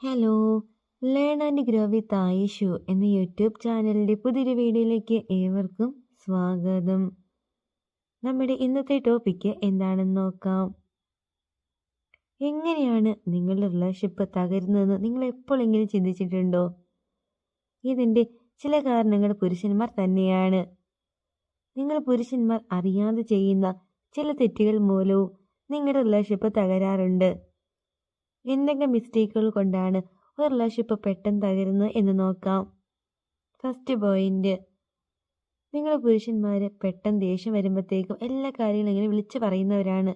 Hello, learn and grow with Ayishu എന്ന YouTube ചാനലിൻ്റെ പുതിയൊരു വീഡിയോയിലേക്ക് ഏവർക്കും സ്വാഗതം. നമ്മുടെ ഇന്നത്തെ ടോപ്പിക്ക് എന്താണെന്ന് നോക്കാം. എങ്ങനെയാണ് നിങ്ങളുടെ റിലേഷൻഷിപ്പ് തകരുന്നതെന്ന് നിങ്ങൾ എപ്പോഴെങ്കിലും ചിന്തിച്ചിട്ടുണ്ടോ? ഇതിൻ്റെ ചില കാരണങ്ങൾ പുരുഷന്മാർ തന്നെയാണ്. നിങ്ങൾ പുരുഷന്മാർ അറിയാതെ ചെയ്യുന്ന ചില തെറ്റുകൾ മൂലവും നിങ്ങളുടെ റിലേഷൻഷിപ്പ് തകരാറുണ്ട്. എന്തൊക്കെ മിസ്റ്റേക്കുകൾ കൊണ്ടാണ് ഒരു റിലേഷൻഷിപ്പ് പെട്ടെന്ന് തകരുന്നത് എന്ന് നോക്കാം. ഫസ്റ്റ് പോയിന്റ്, നിങ്ങൾ പുരുഷന്മാർ പെട്ടെന്ന് ദേഷ്യം വരുമ്പോഴത്തേക്കും എല്ലാ കാര്യങ്ങളും ഇങ്ങനെ വിളിച്ചു പറയുന്നവരാണ്.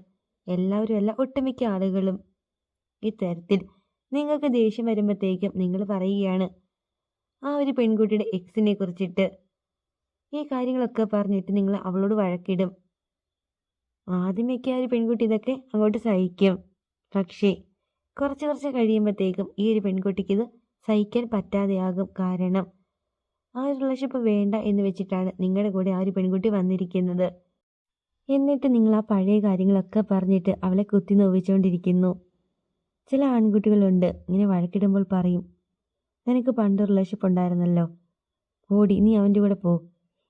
എല്ലാവരും അല്ല, ഒട്ടുമിക്ക ആളുകളും. ഇത്തരത്തിൽ നിങ്ങൾക്ക് ദേഷ്യം വരുമ്പോഴത്തേക്കും നിങ്ങൾ പറയുകയാണ് ആ ഒരു പെൺകുട്ടിയുടെ എക്സിനെ കുറിച്ചിട്ട്. ഈ കാര്യങ്ങളൊക്കെ പറഞ്ഞിട്ട് നിങ്ങൾ അവളോട് വഴക്കിടും. ആദ്യമൊക്കെ ആ ഒരു പെൺകുട്ടി ഇതൊക്കെ അങ്ങോട്ട് സഹിക്കും. പക്ഷേ കുറച്ച് കഴിയുമ്പോഴത്തേക്കും ഈ ഒരു പെൺകുട്ടിക്ക് ഇത് സഹിക്കാൻ പറ്റാതെയാകും. കാരണം ആ ഒരു റിലേഷൻഷിപ്പ് വേണ്ട എന്ന് വെച്ചിട്ടാണ് നിങ്ങളുടെ കൂടെ ആ ഒരു പെൺകുട്ടി വന്നിരിക്കുന്നത്. എന്നിട്ട് നിങ്ങൾ ആ പഴയ കാര്യങ്ങളൊക്കെ പറഞ്ഞിട്ട് അവളെ കുത്തി നോവിച്ചുകൊണ്ടിരിക്കുന്നു. ചില ആൺകുട്ടികളുണ്ട്, ഇങ്ങനെ വഴക്കിടുമ്പോൾ പറയും, നിനക്ക് പണ്ട് റിലേഷൻഷിപ്പ് ഉണ്ടായിരുന്നല്ലോ, ഓടി നീ അവൻ്റെ കൂടെ പോ,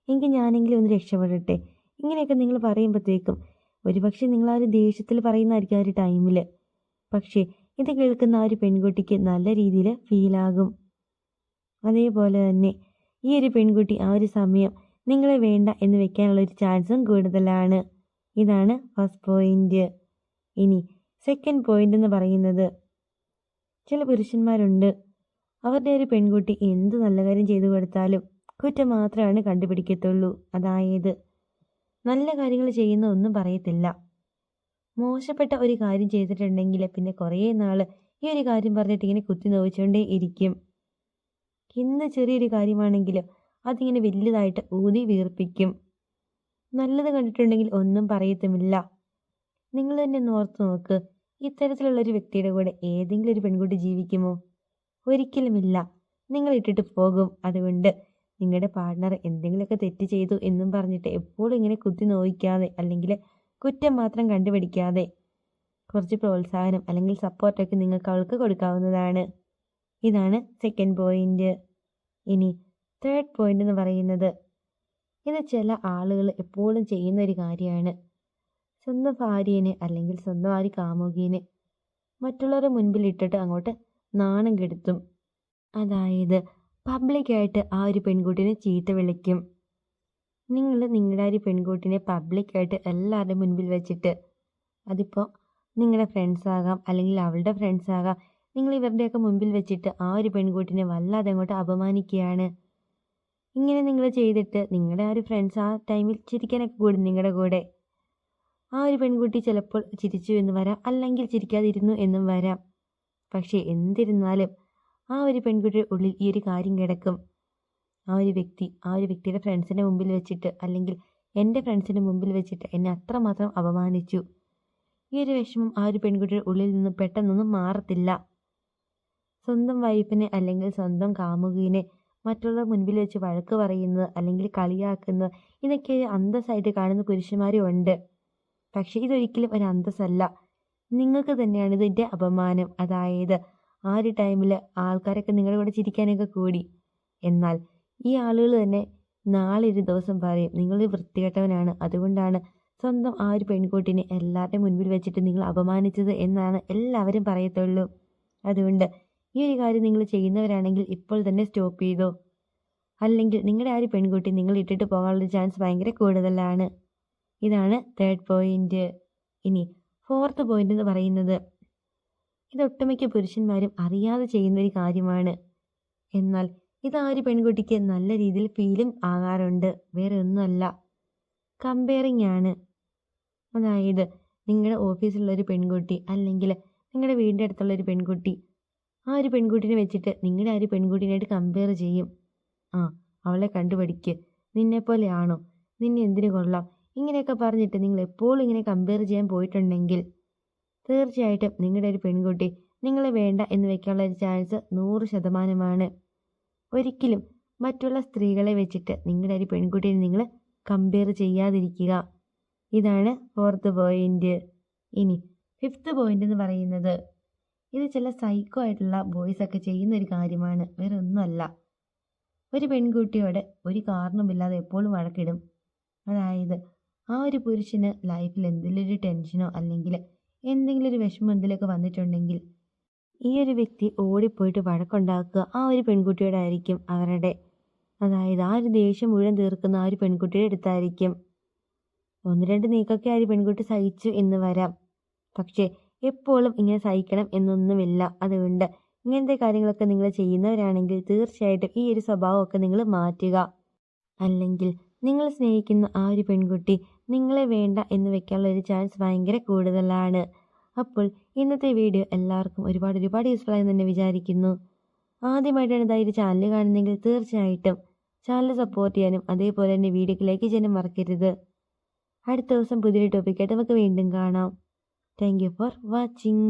എങ്കിൽ ഞാനെങ്കിലും ഒന്ന് രക്ഷപ്പെടട്ടെ. ഇങ്ങനെയൊക്കെ നിങ്ങൾ പറയുമ്പോഴത്തേക്കും ഒരുപക്ഷെ നിങ്ങൾ ആ ഒരു ദേഷ്യത്തിൽ പറയുന്നതായിരിക്കും ആ ഒരു ടൈമിൽ. പക്ഷേ ഇത് കേൾക്കുന്ന ആ ഒരു പെൺകുട്ടിക്ക് നല്ല രീതിയിൽ ഫീലാകും. അതേപോലെ തന്നെ ഈ ഒരു പെൺകുട്ടി ആ ഒരു സമയം നിങ്ങളെ വേണ്ട എന്ന് വെക്കാനുള്ള ഒരു ചാൻസും കൂടുതലാണ്. ഇതാണ് ഫസ്റ്റ് പോയിന്റ്. ഇനി സെക്കൻഡ് പോയിന്റ് എന്ന് പറയുന്നത്, ചില പുരുഷന്മാരുണ്ട്, അവരുടെ ഒരു പെൺകുട്ടി എന്ത് നല്ല കാര്യം ചെയ്തു കൊടുത്താലും കുറ്റം മാത്രമാണ് കണ്ടുപിടിക്കത്തുള്ളൂ. അതായത് നല്ല കാര്യങ്ങൾ ചെയ്യുന്ന ഒന്നും പറയത്തില്ല. മോശപ്പെട്ട ഒരു കാര്യം ചെയ്തിട്ടുണ്ടെങ്കിൽ പിന്നെ കുറേ നാൾ ഈ ഒരു കാര്യം പറഞ്ഞിട്ട് ഇങ്ങനെ കുത്തി നോവിച്ചുകൊണ്ടേ ഇരിക്കും. എന്ത് ചെറിയൊരു കാര്യമാണെങ്കിലും അതിങ്ങനെ വലുതായിട്ട് ഊതി വീർപ്പിക്കും. നല്ലത് കണ്ടിട്ടുണ്ടെങ്കിൽ ഒന്നും പറയത്തുമില്ല. നിങ്ങൾ തന്നെ ഒന്ന് ഓർത്ത് നോക്ക്, ഇത്തരത്തിലുള്ളൊരു വ്യക്തിയുടെ കൂടെ ഏതെങ്കിലും ഒരു പെൺകുട്ടി ജീവിക്കുമോ? ഒരിക്കലുമില്ല. നിങ്ങൾ ഇട്ടിട്ട് പോകും. അതുകൊണ്ട് നിങ്ങളുടെ പാർട്ട്ണർ എന്തെങ്കിലുമൊക്കെ തെറ്റ് ചെയ്തു എന്നും പറഞ്ഞിട്ട് എപ്പോഴും ഇങ്ങനെ കുത്തി നോവിക്കാതെ, അല്ലെങ്കിൽ കുറ്റം മാത്രം കണ്ടുപിടിക്കാതെ കുറച്ച് പ്രോത്സാഹനം അല്ലെങ്കിൽ സപ്പോർട്ടൊക്കെ നിങ്ങൾക്ക് അവൾക്ക് കൊടുക്കാവുന്നതാണ്. ഇതാണ് സെക്കൻഡ് പോയിന്റ്. ഇനി തേർഡ് പോയിന്റ് എന്ന് പറയുന്നത്, ഇത് ചില ആളുകൾ എപ്പോഴും ചെയ്യുന്ന ഒരു കാര്യമാണ്. സ്വന്തം ഭാര്യനെ അല്ലെങ്കിൽ സ്വന്തം ആ ഒരു കാമുകീനെ മറ്റുള്ളവരുടെ മുൻപിൽ ഇട്ടിട്ട് അങ്ങോട്ട് നാണം കെടുത്തും. അതായത് പബ്ലിക്കായിട്ട് ആ ഒരു പെൺകുട്ടിനെ ചീത്ത വിളിക്കും. നിങ്ങൾ നിങ്ങളുടെ ആ ഒരു പെൺകുട്ടിനെ പബ്ലിക്കായിട്ട് എല്ലാവരുടെ മുൻപിൽ വെച്ചിട്ട്, അതിപ്പോൾ നിങ്ങളുടെ ഫ്രണ്ട്സ് ആകാം അല്ലെങ്കിൽ അവളുടെ ഫ്രണ്ട്സ് ആകാം, നിങ്ങൾ ഇവരുടെയൊക്കെ മുൻപിൽ വെച്ചിട്ട് ആ ഒരു പെൺകുട്ടിനെ വല്ലാതെ അങ്ങോട്ട് അപമാനിക്കുകയാണ്. ഇങ്ങനെ നിങ്ങൾ ചെയ്തിട്ട് നിങ്ങളുടെ ആ ഒരു ഫ്രണ്ട്സ് ആ ടൈമിൽ ചിരിക്കാനൊക്കെ കൂടും നിങ്ങളുടെ കൂടെ. ആ ഒരു പെൺകുട്ടി ചിലപ്പോൾ ചിരിച്ചു എന്ന് വരാം, അല്ലെങ്കിൽ ചിരിക്കാതിരുന്നു എന്നും വരാം. പക്ഷേ എന്നിരുന്നാലും ആ ഒരു പെൺകുട്ടിയുടെ ഉള്ളിൽ ഈ ഒരു കാര്യം കിടക്കും. ആ ഒരു വ്യക്തിയുടെ ഫ്രണ്ട്സിൻ്റെ മുമ്പിൽ വെച്ചിട്ട് അല്ലെങ്കിൽ എൻ്റെ ഫ്രണ്ട്സിൻ്റെ മുമ്പിൽ വെച്ചിട്ട് എന്നെ അത്രമാത്രം അപമാനിച്ചു. ഈ ഒരു വിഷമം ആ ഒരു പെൺകുട്ടിയുടെ ഉള്ളിൽ നിന്ന് പെട്ടെന്നൊന്നും മാറത്തില്ല. സ്വന്തം വൈഫിനെ അല്ലെങ്കിൽ സ്വന്തം കാമുകീനെ മറ്റുള്ള മുൻപിൽ വെച്ച് വഴക്ക് പറയുന്നത് അല്ലെങ്കിൽ കളിയാക്കുന്നത്, ഇതൊക്കെ ഒരു അന്തസ്സായിട്ട് കാണുന്ന പുരുഷന്മാരും ഉണ്ട്. പക്ഷേ ഇതൊരിക്കലും ഒരു അന്തസ്സല്ല. നിങ്ങൾക്ക് തന്നെയാണ് ഇതിൻ്റെ അപമാനം. അതായത് ആ ഒരു ടൈമിൽ ആൾക്കാരൊക്കെ നിങ്ങളുടെ കൂടെ ചിരിക്കാനൊക്കെ കൂടി. എന്നാൽ ഈ ആളുകൾ തന്നെ നാളെ ഒരു ദിവസം പറയും നിങ്ങൾ വൃത്തികെട്ടവനാണ്, അതുകൊണ്ടാണ് സ്വന്തം ആ ഒരു പെൺകുട്ടിനെ എല്ലാവരുടെയും മുൻപിൽ വെച്ചിട്ട് നിങ്ങൾ അപമാനിച്ചത് എന്നാണ് എല്ലാവരും പറയത്തുള്ളൂ. അതുകൊണ്ട് ഈ ഒരു കാര്യം നിങ്ങൾ ചെയ്യുന്നവരാണെങ്കിൽ ഇപ്പോൾ തന്നെ സ്റ്റോപ്പ് ചെയ്തോ, അല്ലെങ്കിൽ നിങ്ങളുടെ ആ ഒരു പെൺകുട്ടി നിങ്ങൾ ഇട്ടിട്ട് പോകാനുള്ളൊരു ചാൻസ് ഭയങ്കര കൂടുതലാണ്. ഇതാണ് തേർഡ് പോയിന്റ്. ഇനി ഫോർത്ത് പോയിന്റ് എന്ന് പറയുന്നത്, ഇത് ഒട്ടുമിക്ക പുരുഷന്മാരും അറിയാതെ ചെയ്യുന്നൊരു കാര്യമാണ്. എന്നാൽ ഇത് ആ ഒരു പെൺകുട്ടിക്ക് നല്ല രീതിയിൽ ഫീലും ആകാറുണ്ട്. വേറെ ഒന്നുമല്ല, കമ്പയറിങ് ആണ്. അതായത് നിങ്ങളുടെ ഓഫീസിലുള്ളൊരു പെൺകുട്ടി അല്ലെങ്കിൽ നിങ്ങളുടെ വീടിൻ്റെ അടുത്തുള്ളൊരു പെൺകുട്ടി ആ ഒരു പെൺകുട്ടിനെ വെച്ചിട്ട് നിങ്ങളുടെ ആ ഒരു പെൺകുട്ടീനായിട്ട് കമ്പയർ ചെയ്യും. ആ, അവളെ കണ്ടുപഠിക്ക്, നിന്നെപ്പോലെയാണോ, നിന്നെ എന്തിനു കൊള്ളാം, ഇങ്ങനെയൊക്കെ പറഞ്ഞിട്ട് നിങ്ങൾ എപ്പോഴും ഇങ്ങനെ കമ്പയർ ചെയ്യാൻ പോയിട്ടുണ്ടെങ്കിൽ തീർച്ചയായിട്ടും നിങ്ങളുടെ ഒരു പെൺകുട്ടി നിങ്ങളെ വേണ്ട എന്ന് വെക്കാനുള്ള ഒരു ചാൻസ് 100%. ഒരിക്കലും മറ്റുള്ള സ്ത്രീകളെ വെച്ചിട്ട് നിങ്ങളുടെ ഒരു പെൺകുട്ടിയെ നിങ്ങൾ കമ്പയർ ചെയ്യാതിരിക്കുക. ഇതാണ് ഫോർത്ത് പോയിന്റ്. ഇനി ഫിഫ്ത്ത് പോയിന്റ് എന്ന് പറയുന്നത്, ഇത് ചില സൈക്കോ ആയിട്ടുള്ള ബോയ്സ് ഒക്കെ ചെയ്യുന്ന ഒരു കാര്യമാണ്, വേറെ ഒന്നുമല്ല. ഒരു പെൺകുട്ടിയോട് ഒരു കാരണമില്ലാതെ എപ്പോഴും വഴക്കിടും. അതായത് ആ ഒരു പുരുഷന് ലൈഫിൽ എന്തെങ്കിലും ഒരു ടെൻഷനോ അല്ലെങ്കിൽ എന്തെങ്കിലും ഒരു വിഷമം എന്തെങ്കിലുമൊക്കെ വന്നിട്ടുണ്ടെങ്കിൽ ഈ ഒരു വ്യക്തി ഓടിപ്പോയിട്ട് വഴക്കുണ്ടാക്കുക ആ ഒരു പെൺകുട്ടിയോടായിരിക്കും. അതായത് ആ ഒരു ദേഷ്യം മുഴുവൻ തീർക്കുന്ന ആ ഒരു പെൺകുട്ടിയുടെ അടുത്തായിരിക്കും. 1-2 നീക്കൊക്കെ ആ ഒരു പെൺകുട്ടി സഹിച്ചു എന്ന് വരാം, പക്ഷേ എപ്പോഴും ഇങ്ങനെ സഹിക്കണം എന്നൊന്നുമില്ല. അതുകൊണ്ട് ഇങ്ങനത്തെ കാര്യങ്ങളൊക്കെ നിങ്ങൾ ചെയ്യുന്നവരാണെങ്കിൽ തീർച്ചയായിട്ടും ഈ ഒരു സ്വഭാവമൊക്കെ നിങ്ങൾ മാറ്റുക. അല്ലെങ്കിൽ നിങ്ങൾ സ്നേഹിക്കുന്ന ആ ഒരു പെൺകുട്ടി നിങ്ങളെ വേണ്ട എന്ന് വെക്കാനുള്ള ഒരു ചാൻസ് ഭയങ്കര കൂടുതലാണ്. അപ്പോൾ ഇന്നത്തെ വീഡിയോ എല്ലാവർക്കും ഒരുപാട് യൂസ്ഫുൾ ആയെന്ന് തന്നെ വിചാരിക്കുന്നു. ആദ്യമായിട്ടാണ് ഇതായി ചാനൽ കാണുന്നതെങ്കിൽ തീർച്ചയായിട്ടും ചാനൽ സപ്പോർട്ട് ചെയ്യാനും അതേപോലെ തന്നെ വീഡിയോക്ക് ലൈക്ക് ചെയ്യാനും മറക്കരുത്. അടുത്ത ദിവസം പുതിയൊരു ടോപ്പിക്കായിട്ട് നമുക്ക് വീണ്ടും കാണാം. Thank you for watching.